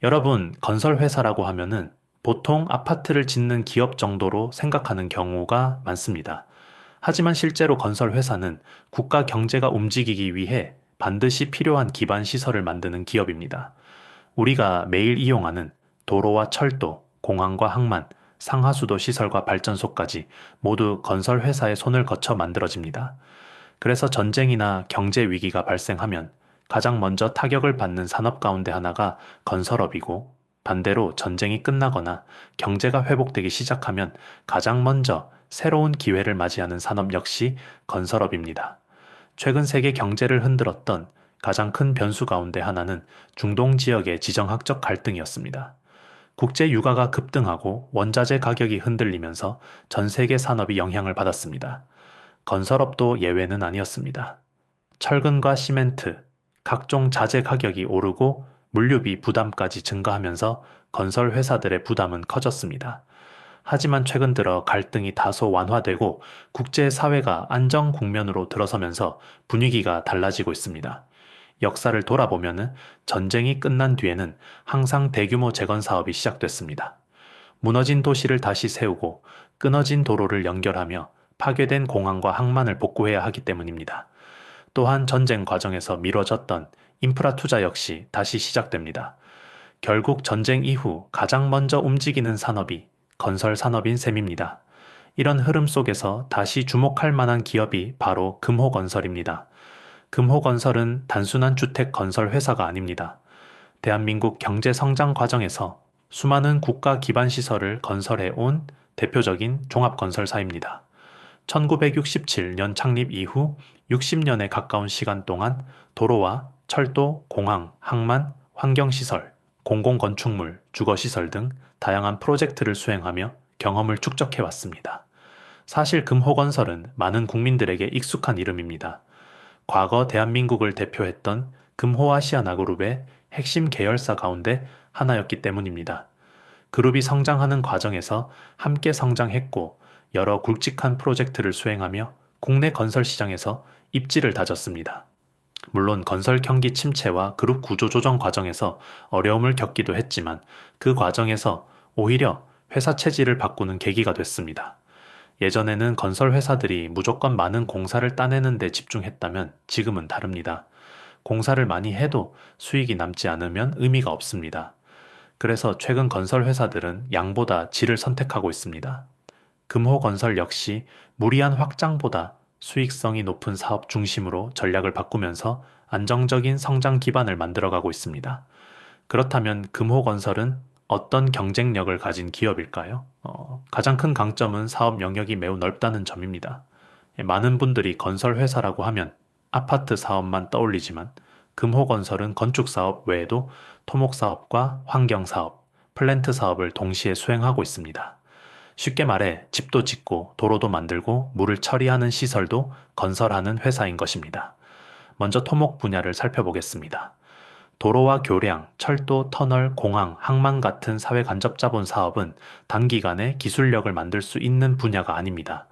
여러분, 건설회사라고 하면은 보통 아파트를 짓는 기업 정도로 생각하는 경우가 많습니다. 하지만 실제로 건설회사는 국가 경제가 움직이기 위해 반드시 필요한 기반 시설을 만드는 기업입니다. 우리가 매일 이용하는 도로와 철도, 공항과 항만, 상하수도 시설과 발전소까지 모두 건설회사의 손을 거쳐 만들어집니다. 그래서 전쟁이나 경제 위기가 발생하면 가장 먼저 타격을 받는 산업 가운데 하나가 건설업이고, 반대로 전쟁이 끝나거나 경제가 회복되기 시작하면 가장 먼저 새로운 기회를 맞이하는 산업 역시 건설업입니다. 최근 세계 경제를 흔들었던 가장 큰 변수 가운데 하나는 중동 지역의 지정학적 갈등이었습니다. 국제 유가가 급등하고 원자재 가격이 흔들리면서 전 세계 산업이 영향을 받았습니다. 건설업도 예외는 아니었습니다. 철근과 시멘트, 각종 자재 가격이 오르고 물류비 부담까지 증가하면서 건설 회사들의 부담은 커졌습니다. 하지만 최근 들어 갈등이 다소 완화되고 국제사회가 안정 국면으로 들어서면서 분위기가 달라지고 있습니다. 역사를 돌아보면 전쟁이 끝난 뒤에는 항상 대규모 재건 사업이 시작됐습니다. 무너진 도시를 다시 세우고 끊어진 도로를 연결하며 파괴된 공항과 항만을 복구해야 하기 때문입니다. 또한 전쟁 과정에서 미뤄졌던 인프라 투자 역시 다시 시작됩니다. 결국 전쟁 이후 가장 먼저 움직이는 산업이 건설 산업인 셈입니다. 이런 흐름 속에서 다시 주목할 만한 기업이 바로 금호건설입니다. 금호건설은 단순한 주택 건설 회사가 아닙니다. 대한민국 경제 성장 과정에서 수많은 국가 기반 시설을 건설해 온 대표적인 종합건설사입니다. 1967년 창립 이후 60년에 가까운 시간 동안 도로와 철도, 공항, 항만, 환경시설, 공공건축물, 주거시설 등 다양한 프로젝트를 수행하며 경험을 축적해 왔습니다. 사실 금호건설은 많은 국민들에게 익숙한 이름입니다. 과거 대한민국을 대표했던 금호아시아나그룹의 핵심 계열사 가운데 하나였기 때문입니다. 그룹이 성장하는 과정에서 함께 성장했고 여러 굵직한 프로젝트를 수행하며 국내 건설 시장에서 입지를 다졌습니다. 물론 건설 경기 침체와 그룹 구조 조정 과정에서 어려움을 겪기도 했지만 그 과정에서 오히려 회사 체질을 바꾸는 계기가 됐습니다. 예전에는 건설 회사들이 무조건 많은 공사를 따내는 데 집중했다면 지금은 다릅니다. 공사를 많이 해도 수익이 남지 않으면 의미가 없습니다. 그래서 최근 건설 회사들은 양보다 질을 선택하고 있습니다. 금호건설 역시 무리한 확장보다 수익성이 높은 사업 중심으로 전략을 바꾸면서 안정적인 성장 기반을 만들어가고 있습니다. 그렇다면 금호건설은 어떤 경쟁력을 가진 기업일까요? 가장 큰 강점은 사업 영역이 매우 넓다는 점입니다. 많은 분들이 건설 회사라고 하면 아파트 사업만 떠올리지만 금호건설은 건축 사업 외에도 토목 사업과 환경 사업, 플랜트 사업을 동시에 수행하고 있습니다. 쉽게 말해 집도 짓고 도로도 만들고 물을 처리하는 시설도 건설하는 회사인 것입니다. 먼저 토목 분야를 살펴보겠습니다. 도로와 교량, 철도, 터널, 공항, 항만 같은 사회 간접자본 사업은 단기간에 기술력을 만들 수 있는 분야가 아닙니다.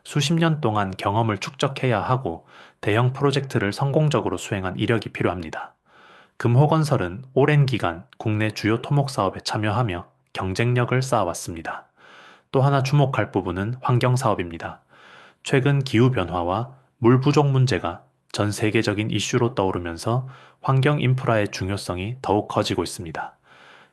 수십 년 동안 경험을 축적해야 하고 대형 프로젝트를 성공적으로 수행한 이력이 필요합니다. 금호건설은 오랜 기간 국내 주요 토목 사업에 참여하며 경쟁력을 쌓아왔습니다. 또 하나 주목할 부분은 환경사업입니다. 최근 기후변화와 물 부족 문제가 전 세계적인 이슈로 떠오르면서 환경 인프라의 중요성이 더욱 커지고 있습니다.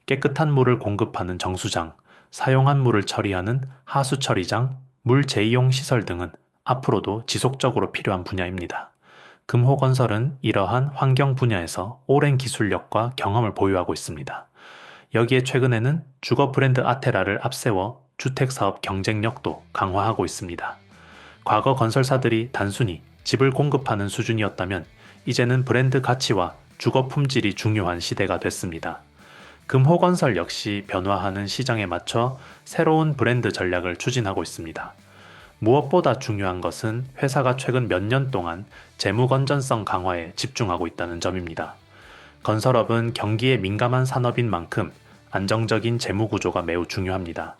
깨끗한 물을 공급하는 정수장, 사용한 물을 처리하는 하수 처리장, 물 재이용 시설 등은 앞으로도 지속적으로 필요한 분야입니다. 금호건설은 이러한 환경 분야에서 오랜 기술력과 경험을 보유하고 있습니다. 여기에 최근에는 주거 브랜드 아테라를 앞세워 주택사업 경쟁력도 강화하고 있습니다. 과거 건설사들이 단순히 집을 공급하는 수준이었다면 이제는 브랜드 가치와 주거 품질이 중요한 시대가 됐습니다. 금호건설 역시 변화하는 시장에 맞춰 새로운 브랜드 전략을 추진하고 있습니다. 무엇보다 중요한 것은 회사가 최근 몇 년 동안 재무 건전성 강화에 집중하고 있다는 점입니다. 건설업은 경기에 민감한 산업인 만큼 안정적인 재무 구조가 매우 중요합니다.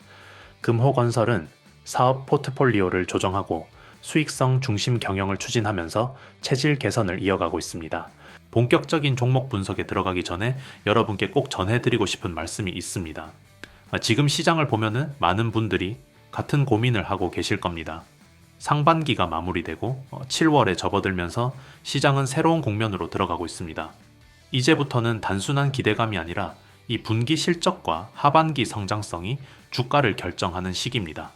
금호건설은 사업 포트폴리오를 조정하고 수익성 중심 경영을 추진하면서 체질 개선을 이어가고 있습니다. 본격적인 종목 분석에 들어가기 전에 여러분께 꼭 전해드리고 싶은 말씀이 있습니다. 지금 시장을 보면은 많은 분들이 같은 고민을 하고 계실 겁니다. 상반기가 마무리되고 7월에 접어들면서 시장은 새로운 국면으로 들어가고 있습니다. 이제부터는 단순한 기대감이 아니라 이 분기 실적과 하반기 성장성이 주가를 결정하는 시기입니다.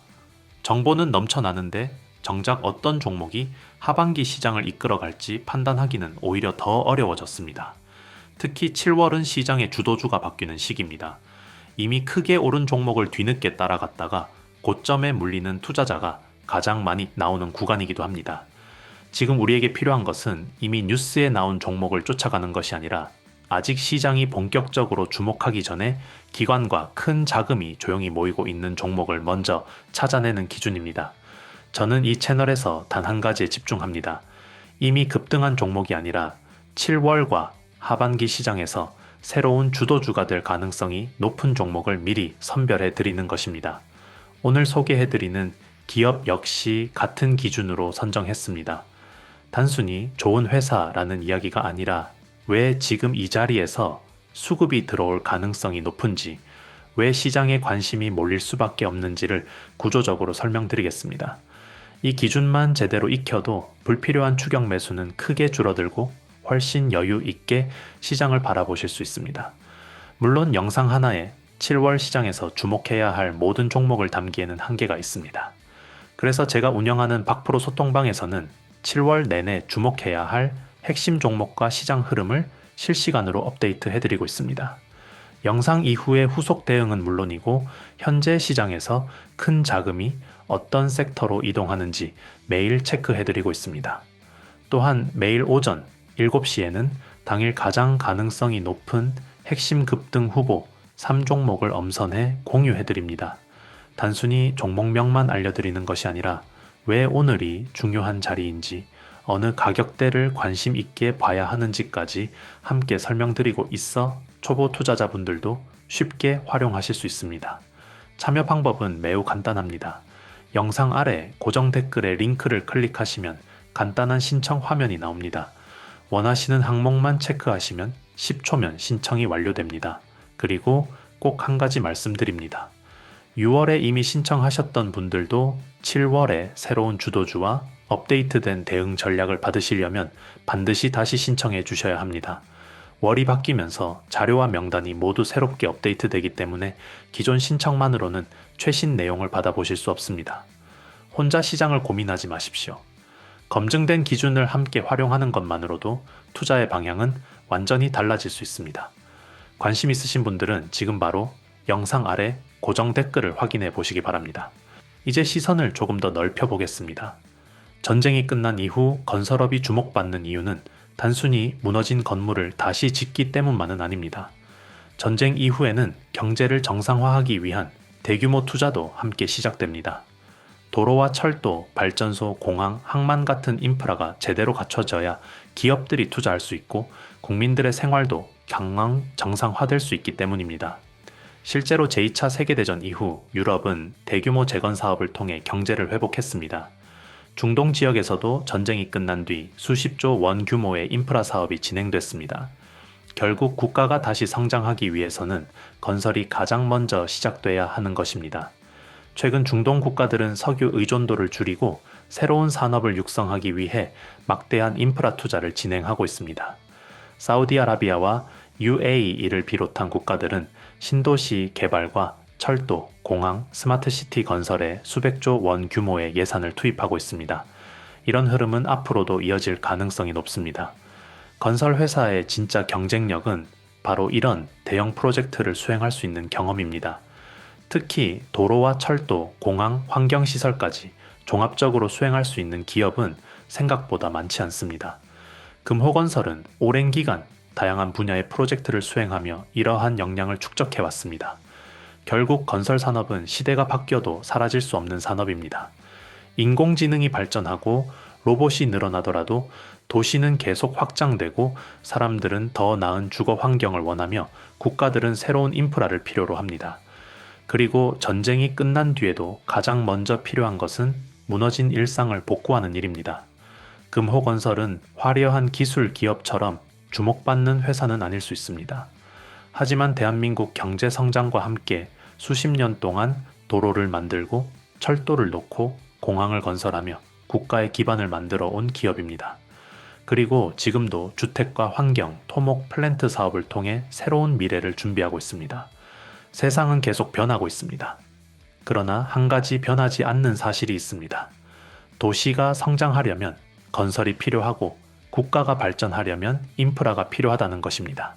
정보는 넘쳐나는데 정작 어떤 종목이 하반기 시장을 이끌어갈지 판단하기는 오히려 더 어려워졌습니다. 특히 7월은 시장의 주도주가 바뀌는 시기입니다. 이미 크게 오른 종목을 뒤늦게 따라갔다가 고점에 물리는 투자자가 가장 많이 나오는 구간이기도 합니다. 지금 우리에게 필요한 것은 이미 뉴스에 나온 종목을 쫓아가는 것이 아니라 아직 시장이 본격적으로 주목하기 전에 기관과 큰 자금이 조용히 모이고 있는 종목을 먼저 찾아내는 기준입니다. 저는 이 채널에서 단 한 가지에 집중합니다. 이미 급등한 종목이 아니라 7월과 하반기 시장에서 새로운 주도주가 될 가능성이 높은 종목을 미리 선별해 드리는 것입니다. 오늘 소개해 드리는 기업 역시 같은 기준으로 선정했습니다. 단순히 좋은 회사라는 이야기가 아니라 왜 지금 이 자리에서 수급이 들어올 가능성이 높은지, 왜 시장에 관심이 몰릴 수밖에 없는지를 구조적으로 설명드리겠습니다. 이 기준만 제대로 익혀도 불필요한 추격 매수는 크게 줄어들고 훨씬 여유 있게 시장을 바라보실 수 있습니다. 물론 영상 하나에 7월 시장에서 주목해야 할 모든 종목을 담기에는 한계가 있습니다. 그래서 제가 운영하는 박프로 소통방에서는 7월 내내 주목해야 할 핵심 종목과 시장 흐름을 실시간으로 업데이트 해드리고 있습니다. 영상 이후의 후속 대응은 물론이고 현재 시장에서 큰 자금이 어떤 섹터로 이동하는지 매일 체크해드리고 있습니다. 또한 매일 오전 7시에는 당일 가장 가능성이 높은 핵심 급등 후보 3종목을 엄선해 공유해드립니다. 단순히 종목명만 알려드리는 것이 아니라 왜 오늘이 중요한 자리인지, 어느 가격대를 관심 있게 봐야 하는지까지 함께 설명드리고 있어 초보 투자자분들도 쉽게 활용하실 수 있습니다. 참여 방법은 매우 간단합니다. 영상 아래 고정 댓글에 링크를 클릭하시면 간단한 신청 화면이 나옵니다. 원하시는 항목만 체크하시면 10초면 신청이 완료됩니다. 그리고 꼭 한 가지 말씀드립니다. 6월에 이미 신청하셨던 분들도 7월에 새로운 주도주와 업데이트된 대응 전략을 받으시려면 반드시 다시 신청해 주셔야 합니다. 월이 바뀌면서 자료와 명단이 모두 새롭게 업데이트되기 때문에 기존 신청만으로는 최신 내용을 받아보실 수 없습니다. 혼자 시장을 고민하지 마십시오. 검증된 기준을 함께 활용하는 것만으로도 투자의 방향은 완전히 달라질 수 있습니다. 관심 있으신 분들은 지금 바로 영상 아래 고정 댓글을 확인해 보시기 바랍니다. 이제 시선을 조금 더 넓혀 보겠습니다. 전쟁이 끝난 이후 건설업이 주목받는 이유는 단순히 무너진 건물을 다시 짓기 때문만은 아닙니다. 전쟁 이후에는 경제를 정상화하기 위한 대규모 투자도 함께 시작됩니다. 도로와 철도, 발전소, 공항, 항만 같은 인프라가 제대로 갖춰져야 기업들이 투자할 수 있고 국민들의 생활도 경랑 정상화될 수 있기 때문입니다. 실제로 제2차 세계대전 이후 유럽은 대규모 재건 사업을 통해 경제를 회복했습니다. 중동 지역에서도 전쟁이 끝난 뒤 수십조 원 규모의 인프라 사업이 진행됐습니다. 결국 국가가 다시 성장하기 위해서는 건설이 가장 먼저 시작돼야 하는 것입니다. 최근 중동 국가들은 석유 의존도를 줄이고 새로운 산업을 육성하기 위해 막대한 인프라 투자를 진행하고 있습니다. 사우디아라비아와 UAE를 비롯한 국가들은 신도시 개발과 철도, 공항, 스마트시티 건설에 수백조 원 규모의 예산을 투입하고 있습니다. 이런 흐름은 앞으로도 이어질 가능성이 높습니다. 건설 회사의 진짜 경쟁력은 바로 이런 대형 프로젝트를 수행할 수 있는 경험입니다. 특히 도로와 철도, 공항, 환경시설까지 종합적으로 수행할 수 있는 기업은 생각보다 많지 않습니다. 금호건설은 오랜 기간 다양한 분야의 프로젝트를 수행하며 이러한 역량을 축적해왔습니다. 결국 건설 산업은 시대가 바뀌어도 사라질 수 없는 산업입니다. 인공지능이 발전하고 로봇이 늘어나더라도 도시는 계속 확장되고 사람들은 더 나은 주거 환경을 원하며 국가들은 새로운 인프라를 필요로 합니다. 그리고 전쟁이 끝난 뒤에도 가장 먼저 필요한 것은 무너진 일상을 복구하는 일입니다. 금호건설은 화려한 기술 기업처럼 주목받는 회사는 아닐 수 있습니다. 하지만 대한민국 경제 성장과 함께 수십 년 동안 도로를 만들고 철도를 놓고 공항을 건설하며 국가의 기반을 만들어 온 기업입니다. 그리고 지금도 주택과 환경, 토목, 플랜트 사업을 통해 새로운 미래를 준비하고 있습니다. 세상은 계속 변하고 있습니다. 그러나 한 가지 변하지 않는 사실이 있습니다. 도시가 성장하려면 건설이 필요하고 국가가 발전하려면 인프라가 필요하다는 것입니다.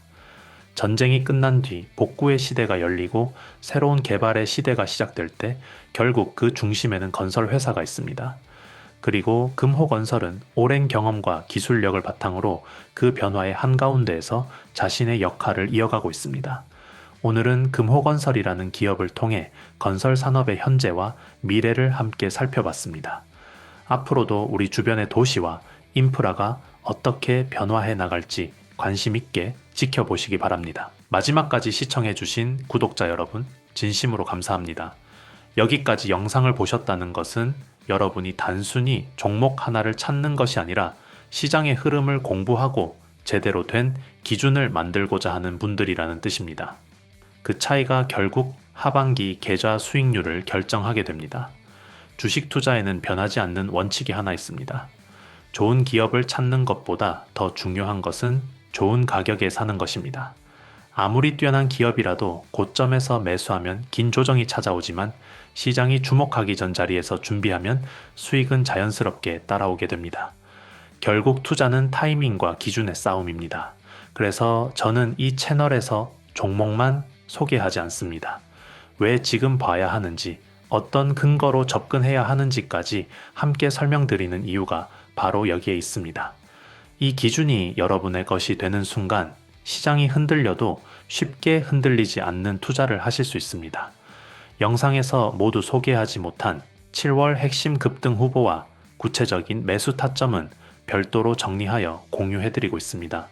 전쟁이 끝난 뒤 복구의 시대가 열리고 새로운 개발의 시대가 시작될 때 결국 그 중심에는 건설 회사가 있습니다. 그리고 금호건설은 오랜 경험과 기술력을 바탕으로 그 변화의 한가운데에서 자신의 역할을 이어가고 있습니다. 오늘은 금호건설이라는 기업을 통해 건설 산업의 현재와 미래를 함께 살펴봤습니다. 앞으로도 우리 주변의 도시와 인프라가 어떻게 변화해 나갈지 관심 있게 지켜보시기 바랍니다. 마지막까지 시청해주신 구독자 여러분, 진심으로 감사합니다. 여기까지 영상을 보셨다는 것은 여러분이 단순히 종목 하나를 찾는 것이 아니라 시장의 흐름을 공부하고 제대로 된 기준을 만들고자 하는 분들이라는 뜻입니다. 그 차이가 결국 하반기 계좌 수익률을 결정하게 됩니다. 주식 투자에는 변하지 않는 원칙이 하나 있습니다. 좋은 기업을 찾는 것보다 더 중요한 것은 좋은 가격에 사는 것입니다. 아무리 뛰어난 기업이라도 고점에서 매수하면 긴 조정이 찾아오지만 시장이 주목하기 전 자리에서 준비하면 수익은 자연스럽게 따라오게 됩니다. 결국 투자는 타이밍과 기준의 싸움입니다. 그래서 저는 이 채널에서 종목만 소개하지 않습니다. 왜 지금 봐야 하는지, 어떤 근거로 접근해야 하는지까지 함께 설명드리는 이유가 바로 여기에 있습니다. 이 기준이 여러분의 것이 되는 순간 시장이 흔들려도 쉽게 흔들리지 않는 투자를 하실 수 있습니다. 영상에서 모두 소개하지 못한 7월 핵심 급등 후보와 구체적인 매수 타점은 별도로 정리하여 공유해드리고 있습니다.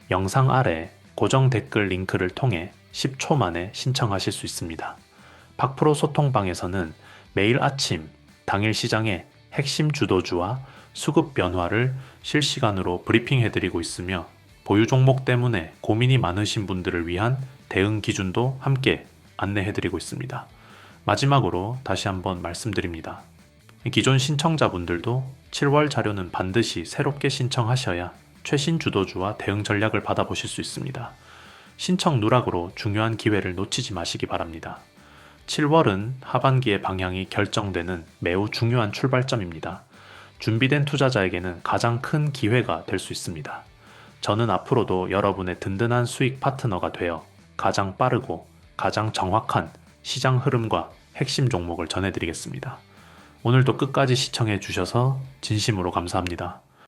영상 아래 고정 댓글 링크를 통해 10초 만에 신청하실 수 있습니다. 박프로 소통방에서는 매일 아침 당일 시장의 핵심 주도주와 수급 변화를 실시간으로 브리핑해드리고 있으며 보유 종목 때문에 고민이 많으신 분들을 위한 대응 기준도 함께 안내해드리고 있습니다. 마지막으로 다시 한번 말씀드립니다. 기존 신청자분들도 7월 자료는 반드시 새롭게 신청하셔야 최신 주도주와 대응 전략을 받아보실 수 있습니다. 신청 누락으로 중요한 기회를 놓치지 마시기 바랍니다. 7월은 하반기의 방향이 결정되는 매우 중요한 출발점입니다. 준비된 투자자에게는 가장 큰 기회가 될 수 있습니다. 저는 앞으로도 여러분의 든든한 수익 파트너가 되어 가장 빠르고 가장 정확한 시장 흐름과 핵심 종목을 전해드리겠습니다. 오늘도 끝까지 시청해 주셔서 진심으로 감사합니다.